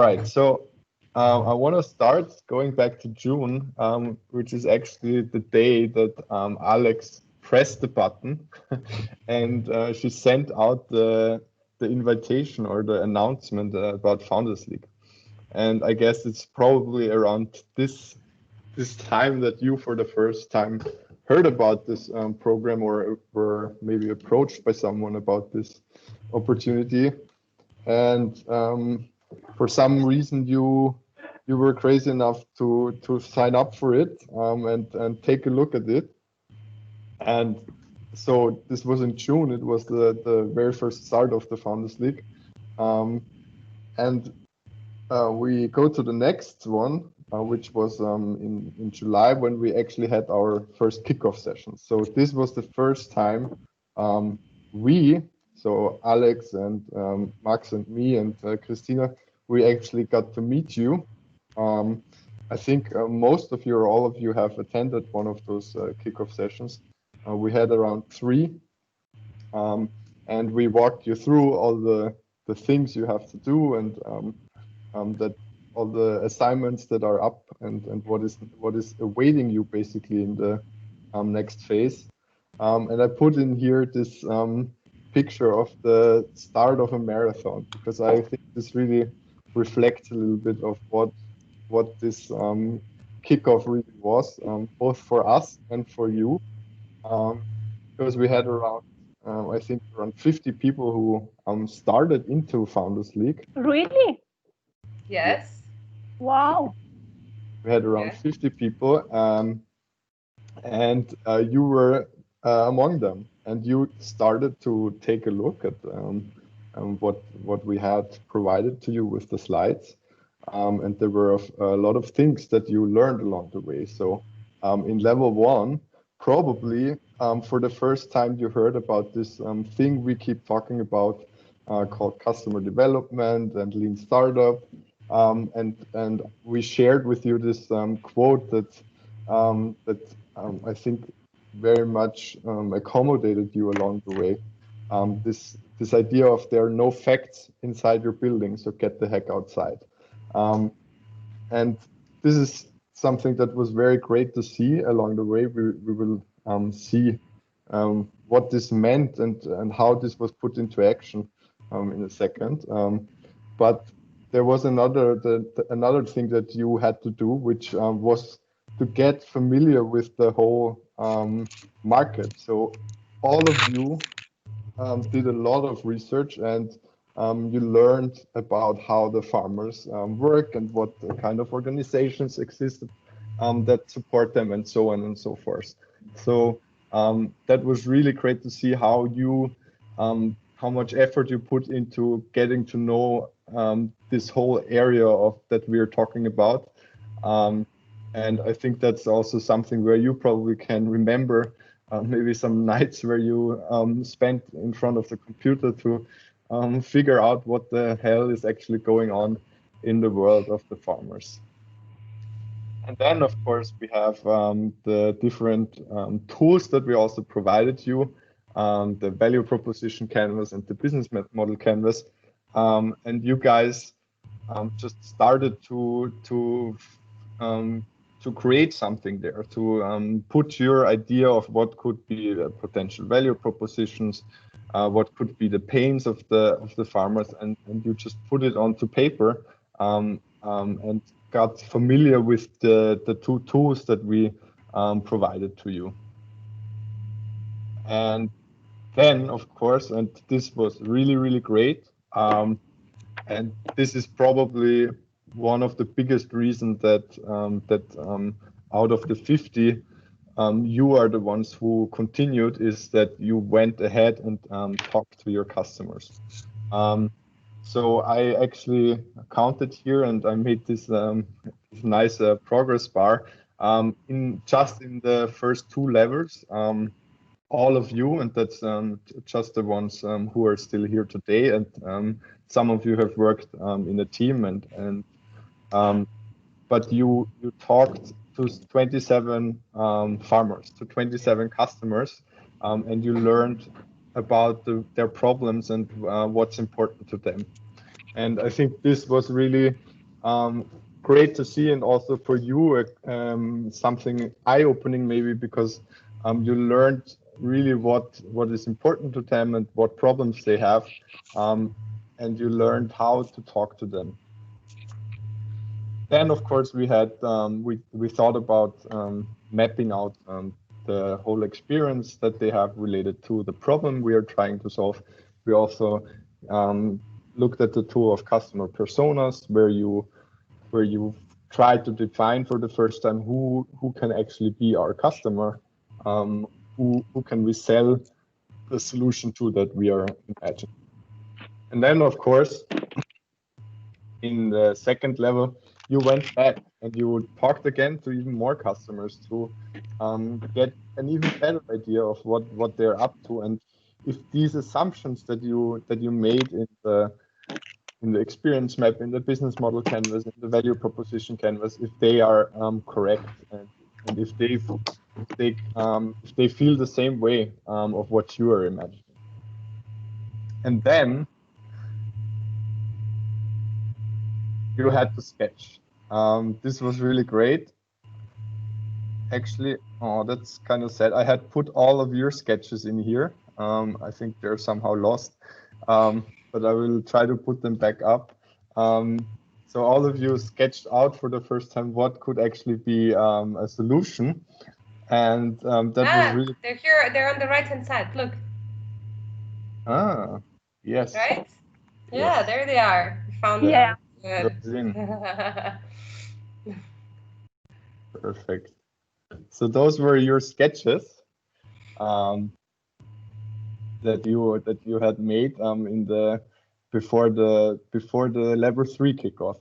right, so I want to start going back to June, which is actually the day that Alex pressed the button and she sent out the invitation or the announcement about Founders League. And I guess it's probably around this time that you, for the first time, heard about this program or were maybe approached by someone about this opportunity. And for some reason, you were crazy enough to sign up for it and take a look at it. And so this was in June. It was the very first start of the Founders League. And we go to the next one, which was in July, when we actually had our first kickoff session. So this was the first time so Alex and Max and me and Christina, we actually got to meet you. I think most of you or all of you have attended one of those kickoff sessions. We had around 3, and we walked you through all the things you have to do and that all the assignments that are up and what is awaiting you basically in the next phase. And I put in here this picture of the start of a marathon, because I think this really reflects a little bit of what this kickoff really was, both for us and for you, because we had around I think around 50 people who started into Founders League. Really? Yes. Wow. We had around 50 people, and you were among them, and you started to take a look at what we had provided to you with the slides, and there were a lot of things that you learned along the way. So in level 1, probably for the first time you heard about this thing we keep talking about called customer development and lean startup. And we shared with you this quote that I think very much accommodated you along the way. This idea of there are no facts inside your building, so get the heck outside. And this is something that was very great to see along the way. We will see what this meant and how this was put into action in a second. But there was another thing that you had to do, which was to get familiar with the whole market. So all of you did a lot of research, and you learned about how the farmers work and what kind of organizations exist that support them, and so on and so forth. So that was really great to see how you how much effort you put into getting to know this whole area of that we are talking about. And I think that's also something where you probably can remember maybe some nights where you spent in front of the computer to figure out what the hell is actually going on in the world of the farmers. And then, of course, we have the different tools that we also provided you, the value proposition canvas and the business model canvas. And you guys just started to create something there, to put your idea of what could be the potential value propositions, what could be the pains of the farmers, and you just put it onto paper and got familiar with the 2 tools that we provided to you. And then, of course, and this was really, really great. And this is probably one of the biggest reasons that out of the 50, you are the ones who continued, is that you went ahead and talked to your customers. So I actually counted here, and I made this nice progress bar. In the first 2 levels, all of you, and that's just the ones who are still here today, and some of you have worked in a team, but you talked to 27 farmers, to 27 customers, and you learned about their problems and what's important to them. And I think this was really great to see, and also for you something eye-opening maybe, because you learned really what is important to them and what problems they have, and you learned how to talk to them. Then of course we had we thought about mapping out the whole experience that they have related to the problem we are trying to solve. We also looked at the tool of customer personas, where you try to define for the first time who can actually be our customer, who can we sell the solution to that we are imagining. And then of course, in the second level, you went back and you talked again to even more customers to get an even better idea of what they're up to, and if these assumptions that you made in the experience map, in the business model canvas, in the value proposition canvas, if they are correct, and if they feel the same way of what you are imagining. And then you had to sketch. This was really great. Actually, oh, that's kind of sad. I had put all of your sketches in here. I think they're somehow lost, but I will try to put them back up. So all of you sketched out for the first time what could actually be a solution, and that was really. They're here. They're on the right-hand side. Look. Ah, yes. Right? Yes. Yeah, there they are. Found them. Yeah. Good. Perfect. So those were your sketches that you had made in the before the level 3 kickoff.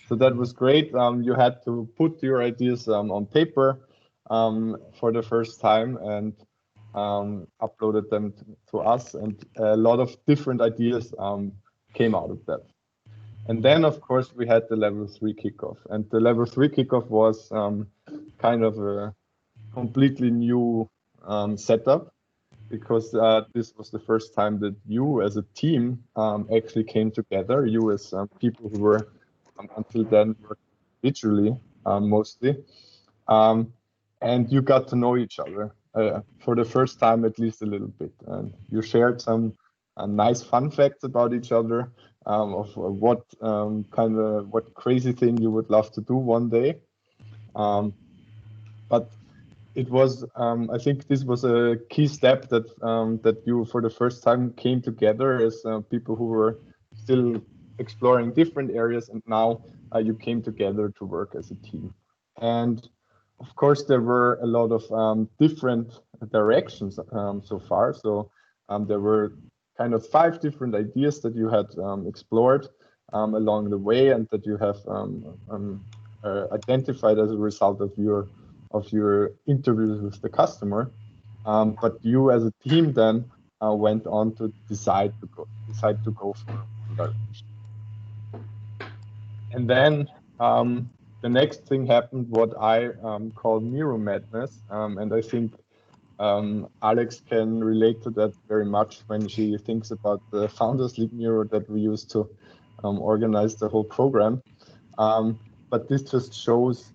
So that was great. You had to put your ideas on paper for the first time, and uploaded them to us, and a lot of different ideas came out of that. And then, of course, we had the level 3 kickoff, and the level 3 kickoff was kind of a completely new setup, because this was the first time that you as a team actually came together. You as people who were until then working individually mostly, and you got to know each other for the first time, at least a little bit. And you shared some nice fun facts about each other, of what what crazy thing you would love to do one day. But it was, I think this was a key step that that you for the first time came together as people who were still exploring different areas, and now you came together to work as a team. And of course, there were a lot of different directions so far. So there were kind of 5 different ideas that you had explored along the way, and that you have identified as a result of your interviews with the customer. But you as a team then went on to decide to go for one direction. And then the next thing happened, what I call Miro madness, and I think Alex can relate to that very much when she thinks about the Founders League Miro that we used to organize the whole program. But this just shows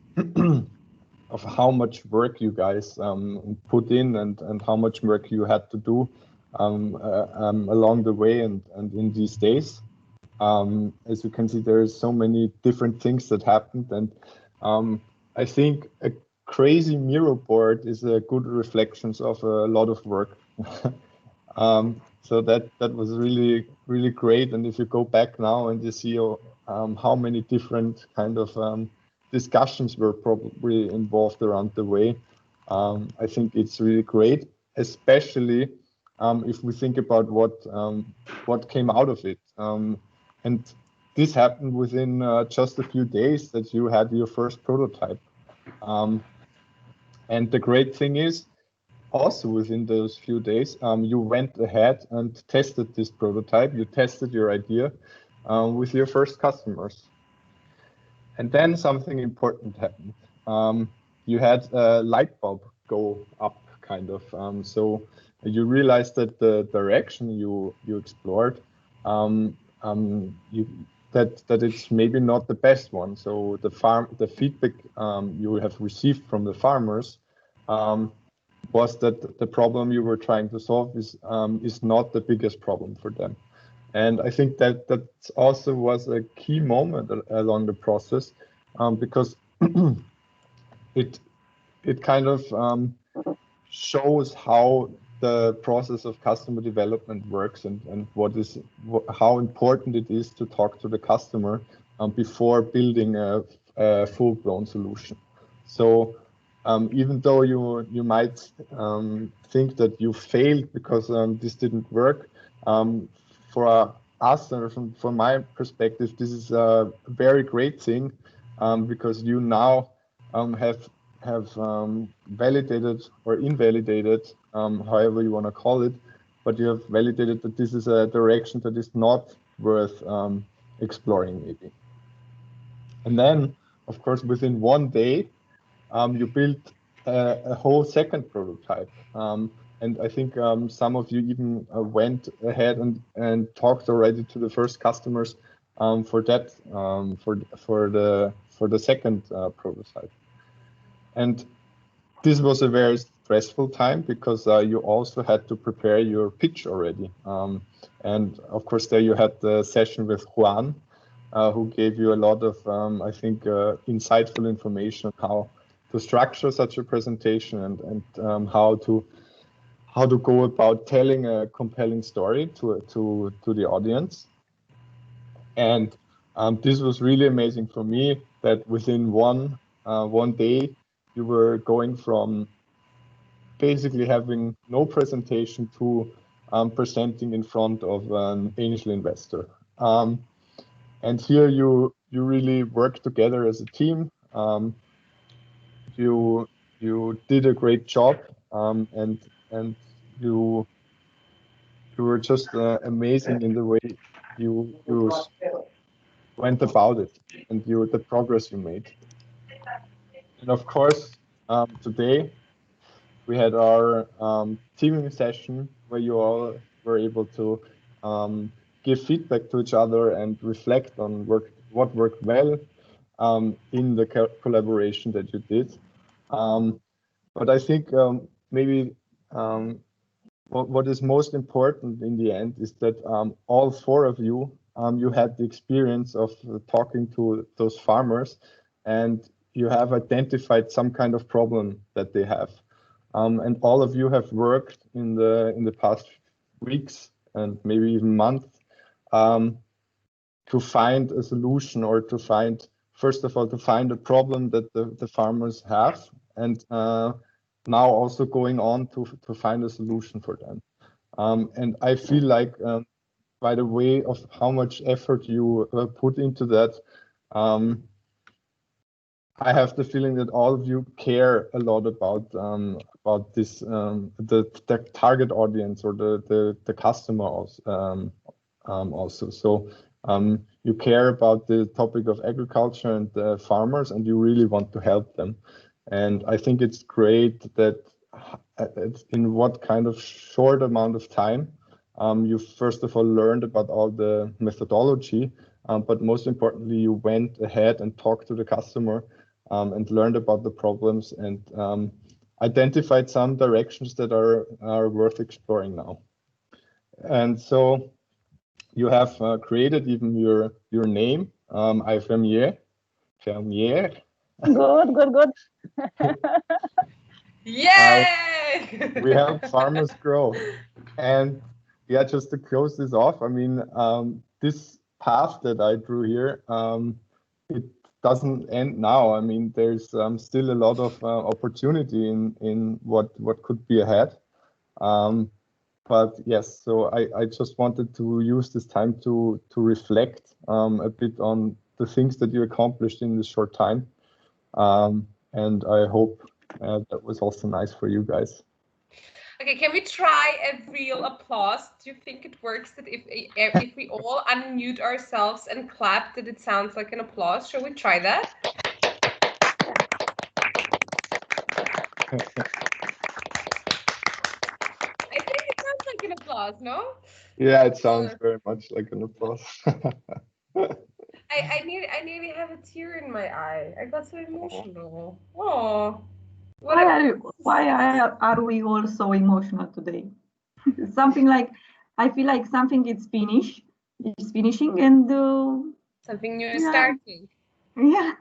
of how much work you guys put in, and how much work you had to do along the way and in these days. As you can see, there is so many different things that happened, and I think a crazy Miro board is a good reflection of a lot of work. So that was really great. And if you go back now and you see how many different kind of discussions were probably involved around the way, I think it's really great, especially if we think about what came out of it. And this happened within just a few days that you had your first prototype. And the great thing is, also within those few days, you went ahead and tested this prototype. You tested your idea with your first customers. And then something important happened. You had a light bulb go up, kind of. So you realized that the direction you explored, that it's maybe not the best one. So the feedback you have received from the farmers was that the problem you were trying to solve is not the biggest problem for them. And I think that also was a key moment along the process, because it kind of shows how the process of customer development works, and how important it is to talk to the customer before building a full-blown solution. So even though you might think that you failed because this didn't work, for us, or from my perspective, this is a very great thing, because you now have validated or invalidated, however you want to call it, but you have validated that this is a direction that is not worth exploring maybe. And then, of course, within one day, you built a whole second prototype. And I think some of you even went ahead and talked already to the first customers for that, for the second prototype. And this was a very stressful time, because you also had to prepare your pitch already. And of course, there you had the session with Juan, who gave you a lot of, I think, insightful information on how to structure such a presentation, and how to go about telling a compelling story to the audience. And this was really amazing for me, that within one day, you were going from basically having no presentation to presenting in front of an angel investor. And here you really work together as a team. You did a great job, and you were just amazing in the way you went about it, and the progress you made. And of course, today we had our teaming session, where you all were able to give feedback to each other and reflect on what worked well in the collaboration that you did. But I think maybe what is most important in the end is that all four of you, you had the experience of talking to those farmers, and you have identified some kind of problem that they have. And all of you have worked in the past weeks and maybe even months to find a solution, or to find, first of all, to find a problem that the farmers have, and now also going on to find a solution for them. And I feel like, by the way of how much effort you put into that, I have the feeling that all of you care a lot about this, the target audience, or the customer also. So you care about the topic of agriculture and the farmers, and you really want to help them. And I think it's great that in what kind of short amount of time you first of all learned about all the methodology, but most importantly, you went ahead and talked to the customer and learned about the problems, and identified some directions that are worth exploring now. And so you have created even your name, Fermier. Good. Yay! We help farmers grow. And yeah, just to close this off, I mean, this path that I drew here, it doesn't end now. I mean, there's still a lot of opportunity in what could be ahead. But yes, so I just wanted to use this time to reflect a bit on the things that you accomplished in this short time. And I hope that was also nice for you guys. Okay, can we try a real applause? Do you think it works that if we all unmute ourselves and clap, that it sounds like an applause? Shall we try that? I think it sounds like an applause, no? Yeah, it sounds very much like an applause. I nearly have a tear in my eye. I got so emotional. Oh, Why are we all so emotional today? Something like, I feel like something is finished, it's finishing, and something new is yeah. starting. Yeah.